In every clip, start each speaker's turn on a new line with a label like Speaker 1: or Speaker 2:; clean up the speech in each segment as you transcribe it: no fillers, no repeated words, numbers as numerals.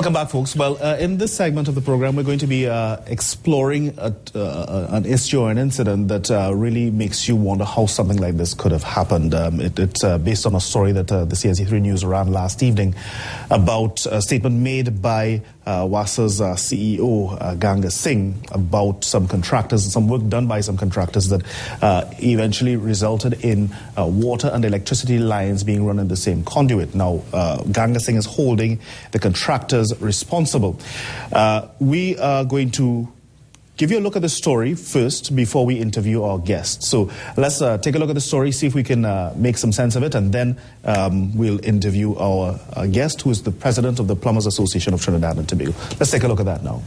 Speaker 1: Welcome back, folks. Well, in this segment of the program, we're going to be exploring an issue or an incident that really makes you wonder how something like this could have happened. It's based on a story that the CNC3 News ran last evening about a statement made by WASA's CEO, Ganga Singh, about some contractors, some work done by some contractors that eventually resulted in water and electricity lines being run in the same conduit. Now, Ganga Singh is holding the contractors responsible. We are going to give you a look at the story first before we interview our guest. So let's take a look at the story, see if we can make some sense of it, and then we'll interview our guest, who is the president of the Plumbers Association of Trinidad and Tobago. Let's take a look at that now.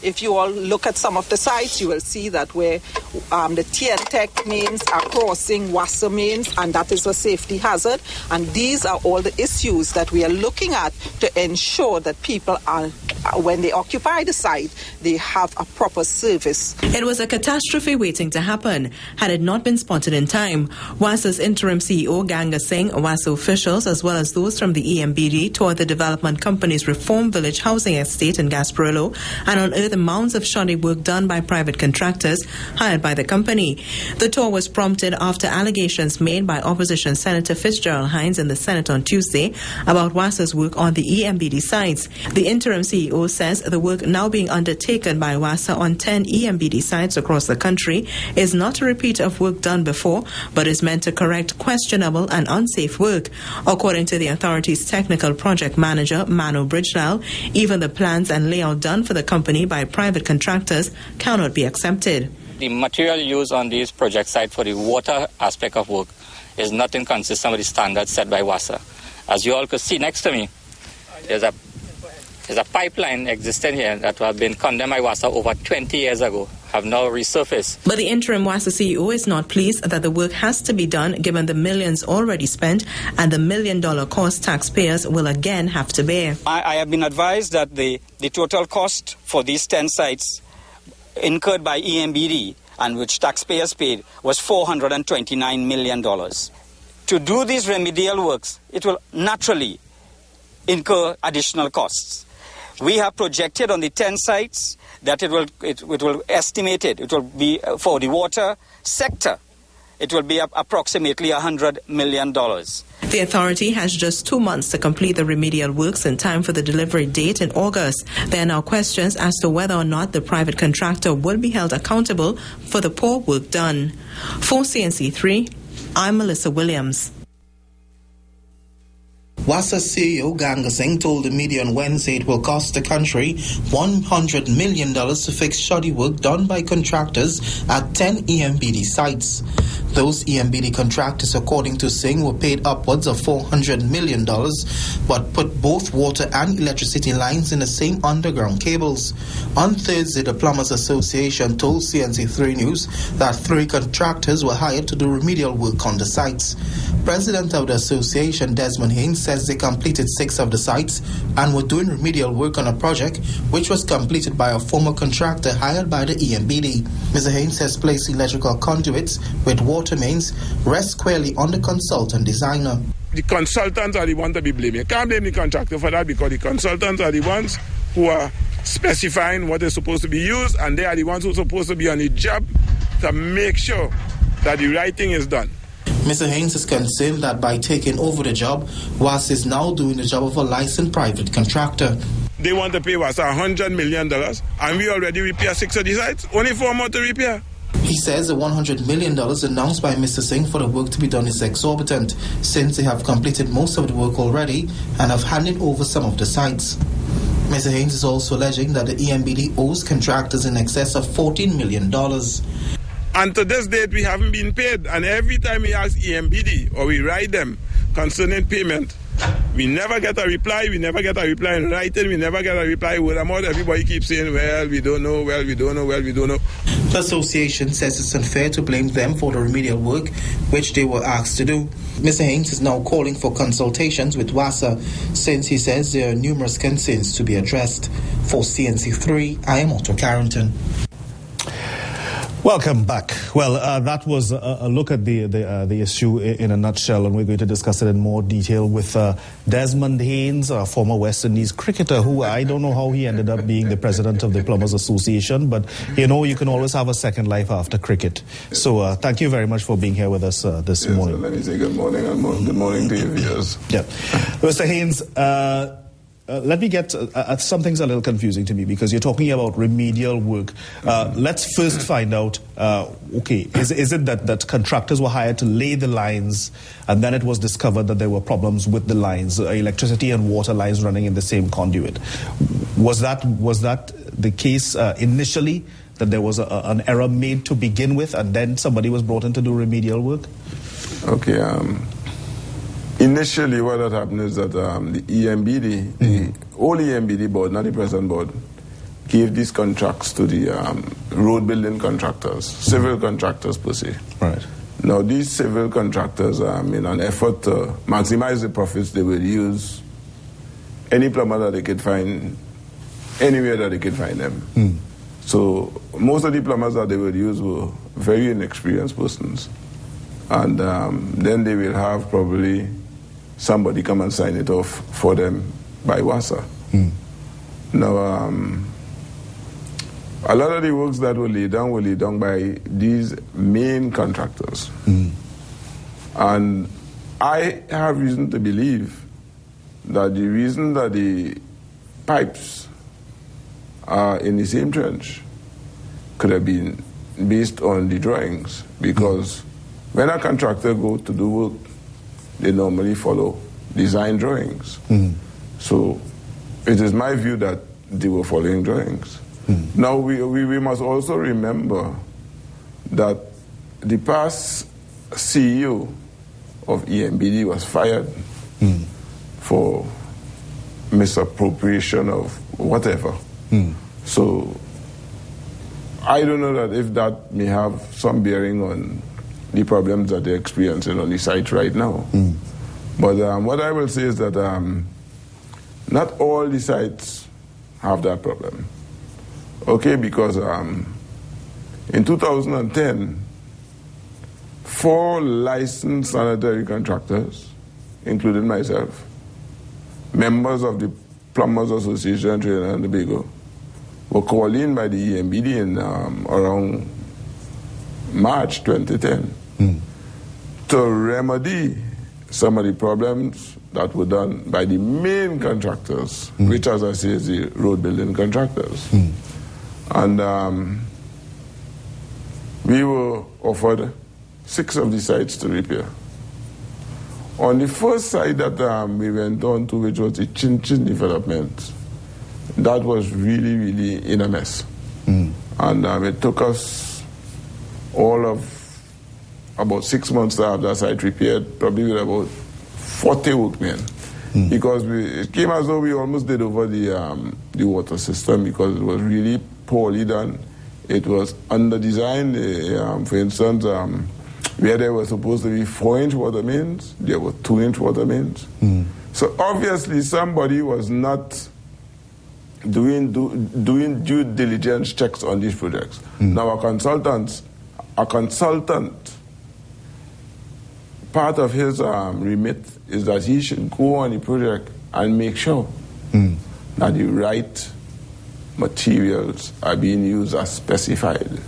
Speaker 2: If you all look at some of the sites, you will see that where the TPATT mains are crossing WASA mains, and that is a safety hazard. And these are all the issues that we are looking at to ensure that people are, when they occupy the site, they have a proper service.
Speaker 3: It was a catastrophe waiting to happen had it not been spotted in time. WASA's interim CEO, Ganga Singh, WASA officials, as well as those from the EMBD, toured the development company's Reform Village housing estate in Gasparillo and unearthed amounts of shoddy work done by private contractors hired by the company. The tour was prompted after allegations made by opposition Senator Fitzgerald Hines in the Senate on Tuesday about WASA's work on the EMBD sites. The interim CEO says the work now being undertaken by WASA on 10 EMBD sites across the country is not a repeat of work done before, but is meant to correct questionable and unsafe work. According to the authority's technical project manager, Mano Bridgell, even the plans and layout done for the company by private contractors cannot be accepted.
Speaker 4: The material used on these project sites for the water aspect of work is not inconsistent with the standards set by WASA. As you all could see next to me, there's a pipeline existing here that have been condemned by WASA over 20 years ago, have now resurfaced.
Speaker 3: But the interim WASA CEO is not pleased that the work has to be done given the millions already spent and the $1 million cost taxpayers will again have to bear.
Speaker 5: I have been advised that the total cost for these 10 sites incurred by EMBD and which taxpayers paid was $429 million. To do these remedial works, it will naturally incur additional costs. We have projected on the 10 sites that it will be for the water sector, it will be approximately $100 million.
Speaker 3: The authority has just 2 months to complete the remedial works in time for the delivery date in August. There are now questions as to whether or not the private contractor will be held accountable for the poor work done. For CNC3, I'm Melissa Williams.
Speaker 6: WASA CEO Ganga Singh told the media on Wednesday it will cost the country $100 million to fix shoddy work done by contractors at 10 EMBD sites. Those EMBD contractors, according to Singh, were paid upwards of $400 million, but put both water and electricity lines in the same underground cables. On Thursday, the Plumbers Association told CNC3 News that 3 contractors were hired to do remedial work on the sites. President of the association, Desmond Haynes, says they completed 6 of the sites and were doing remedial work on a project which was completed by a former contractor hired by the EMBD. Mr. Haynes has placed electrical conduits with water mains rest squarely on the consultant designer.
Speaker 7: The consultants are the ones to be blamed. You can't blame the contractor for that because the consultants are the ones who are specifying what is supposed to be used, and they are the ones who are supposed to be on the job to make sure that the right thing is done.
Speaker 6: Mr. Haynes is concerned that by taking over the job, WASA is now doing the job of a licensed private contractor.
Speaker 7: They want to pay WASA $100 million, and we already repair 6 of the sites, only 4 more to repair.
Speaker 6: He says the $100 million announced by Mr. Singh for the work to be done is exorbitant, since they have completed most of the work already and have handed over some of the sites. Mr. Haynes is also alleging that the EMBD owes contractors in excess of $14 million.
Speaker 7: And to this date, we haven't been paid. And every time we ask EMBD or we write them concerning payment, we never get a reply. We never get a reply in writing. We never get a reply word of mouth. Everybody keeps saying, well, we don't know, well, we don't know, well, we don't know.
Speaker 6: The association says it's unfair to blame them for the remedial work which they were asked to do. Mr. Haynes is now calling for consultations with WASA since he says there are numerous concerns to be addressed. For CNC3, I am Otto Carrington.
Speaker 1: Welcome back. Well, that was a look at the issue in a nutshell, and we're going to discuss it in more detail with Desmond Haynes, a former West Indies cricketer, who I don't know how he ended up being the president of the Plumbers Association, but you know, you can always have a second life after cricket. So thank you very much for being here with us this morning.
Speaker 7: Let me say good morning and good morning to you viewers.
Speaker 1: Yeah, Mr. Haynes. Let me get something's a little confusing to me because you're talking about remedial work. Let's first find out, okay, is it that contractors were hired to lay the lines and then it was discovered that there were problems with the lines, electricity and water lines running in the same conduit? Was that the case initially, that there was an error made to begin with and then somebody was brought in to do remedial work?
Speaker 7: Okay, initially, what had happened is that the EMBD, the old EMBD board, not the present board, gave these contracts to the road building contractors, civil contractors per se.
Speaker 1: Right.
Speaker 7: Now, these civil contractors, in an effort to maximize the profits, they would use any plumber that they could find, anywhere that they could find them. So, most of the plumbers that they would use were very inexperienced persons. And then they will have probably somebody come and sign it off for them by WASA. Now, a lot of the works that were laid down by these main contractors. And I have reason to believe that the reason that the pipes are in the same trench could have been based on the drawings, because when a contractor goes to do work, they normally follow design drawings. So it is my view that they were following drawings. Now we must also remember that the past CEO of EMBD was fired for misappropriation of whatever. So I don't know that if that may have some bearing on the problems that they're experiencing on the site right now. But what I will say is that not all the sites have that problem. Okay, because in 2010, 4 licensed sanitary contractors, including myself, members of the Plumbers Association in Trinidad and Tobago, were called in by the EMBD in around March 2010 to remedy some of the problems that were done by the main contractors, which, as I say, is the road building contractors. And we were offered 6 of the sites to repair. On the first site that we went on to, which was the Chin Chin development, that was really, really in a mess. And it took us all of about 6 months to have that site repaired, probably with about 40 workmen. Because it came as though we almost did over the water system, because it was really poorly done. It was under-designed. For instance, where there were supposed to be 4-inch water mains, there were 2-inch water mains. So obviously somebody was not doing due diligence checks on these projects. Now a consultant, part of his remit is that he should go on the project and make sure that the right materials are being used as specified.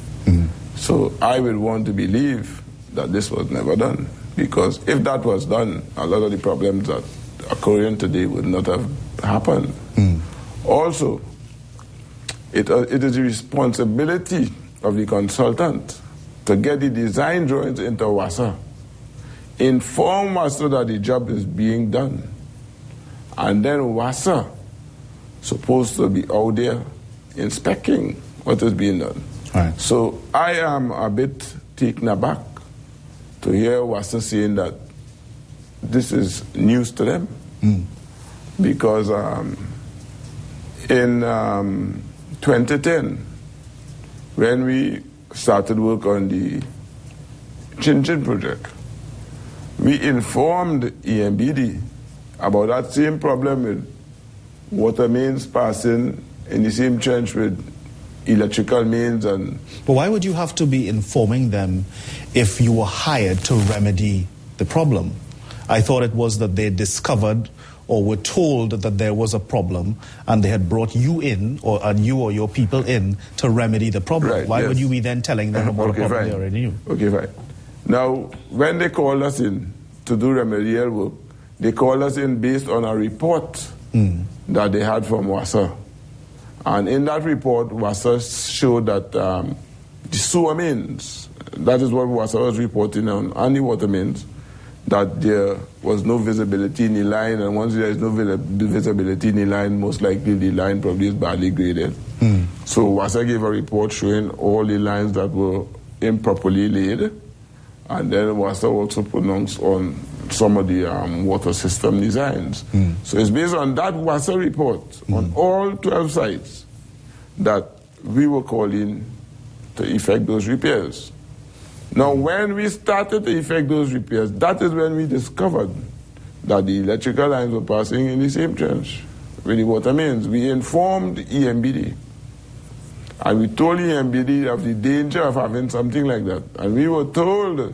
Speaker 7: So I would want to believe that this was never done, because if that was done, a lot of the problems that are occurring today would not have happened. Also, it is the responsibility of the consultant to get the design drawings into WASA, inform WASA that the job is being done, and then WASA supposed to be out there inspecting what is being done.
Speaker 1: Right.
Speaker 7: So I am a bit taken aback to hear WASA saying that this is news to them, because in 2010, when we started work on the Chin Chin project, we informed EMBD about that same problem with water mains passing in the same trench with electrical mains and...
Speaker 1: But why would you have to be informing them if you were hired to remedy the problem? I thought it was that they discovered or were told that there was a problem and they had brought you in, and you or your people in, to remedy the problem.
Speaker 7: Right,
Speaker 1: why
Speaker 7: yes.
Speaker 1: would you be then telling them about a problem they already knew?
Speaker 7: Okay, fine. Now, when they called us in to do remedial work, they called us in based on a report that they had from WASA. And in that report, WASA showed that the sewer mains, that is what WASA was reporting on the water mains, that there was no visibility in the line, and once there is no visibility in the line, most likely the line probably is badly graded. So WASA gave a report showing all the lines that were improperly laid, and then WASA also pronounced on some of the water system designs. So it's based on that WASA report on all 12 sites that we were calling to effect those repairs. Now, when we started to effect those repairs, that is when we discovered that the electrical lines were passing in the same trench with the water mains. We informed EMBD, and we told EMBD of the danger of having something like that. And we were told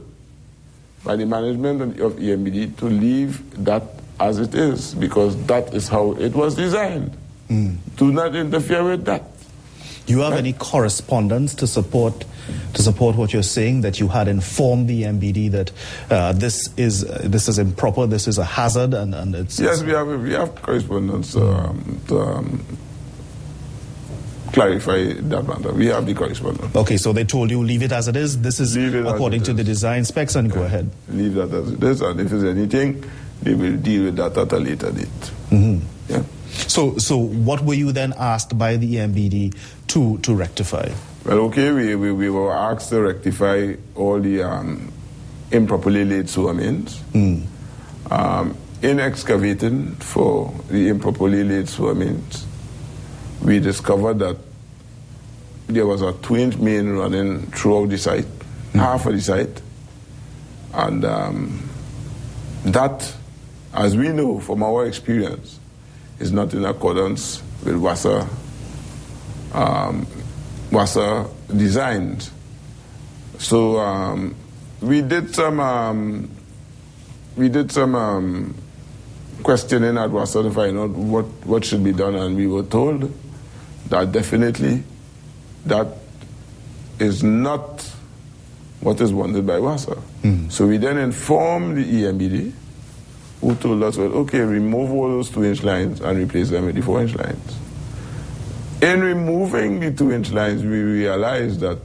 Speaker 7: by the management of EMBD to leave that as it is, because that is how it was designed. Do not interfere with that.
Speaker 1: Do you have any correspondence to support what you're saying, that you had informed the EMBD that this is improper, this is a hazard, and it's...
Speaker 7: Yes, we have correspondence to clarify that matter. We have the correspondence.
Speaker 1: Okay, so they told you leave it as it is. This is according to the design specs, and go ahead.
Speaker 7: Leave that as it is, and if there's anything, they will deal with that at a later date. Yeah.
Speaker 1: So what were you then asked by the EMBD to rectify?
Speaker 7: Well, okay, we were asked to rectify all the improperly laid sewer mains. In excavating for the improperly laid sewer mains, we discovered that there was a 2-inch main running throughout the site, half of the site. And that, as we know from our experience, is not in accordance with WASA designs. So we did some questioning at WASA to find out what should be done, and we were told that definitely that is not what is wanted by WASA. So we then informed the EMBD, who told us, well, okay, remove all those 2-inch lines and replace them with the 4-inch lines. In removing the 2-inch lines, we realized that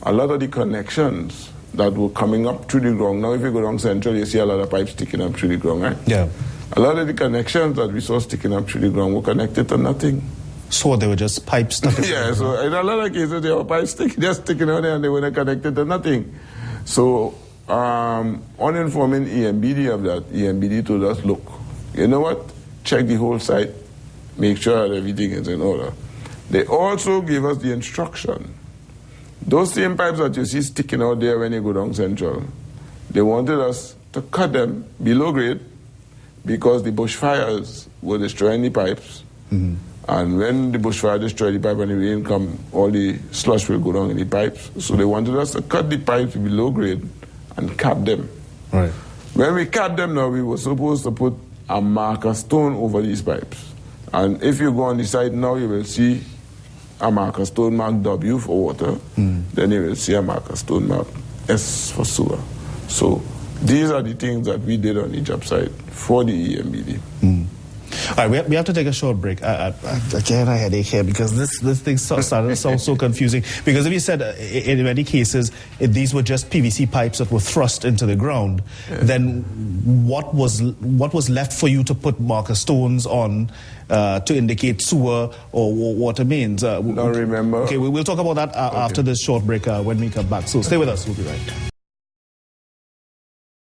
Speaker 7: a lot of the connections that were coming up through the ground, now if you go down Central, you see a lot of pipes sticking up through the ground, right?
Speaker 1: Yeah.
Speaker 7: A lot of the connections that we saw sticking up through the ground were connected to nothing.
Speaker 1: So they were just pipes stuck in
Speaker 7: Yeah, so in a lot of cases, they were pipes just sticking out there and they were not connected to nothing. So on informing EMBD of that, EMBD told us, look, you know what? Check the whole site, make sure that everything is in order. They also gave us the instruction. Those same pipes that you see sticking out there when you go down Central, they wanted us to cut them below grade because the bushfires were destroying the pipes. And when the bushfire destroyed the pipe and the rain come, all the slush will go down in the pipes. So they wanted us to cut the pipes below grade and cap them.
Speaker 1: Right.
Speaker 7: When we cut them now, we were supposed to put a marker stone over these pipes. And if you go on the site now, you will see a marker stone marked W for water. Then you will see a marker stone marked S for sewer. So these are the things that we did on the job site for the EMBD.
Speaker 1: All right, we have to take a short break. Again, I headache here because this thing started to sound so confusing. Because if you said in many cases these were just PVC pipes that were thrust into the ground, then what was left for you to put marker stones on to indicate sewer or water mains?
Speaker 7: Don't remember.
Speaker 1: Okay, we'll talk about that after this short break when we come back. So stay with us. We'll be right back.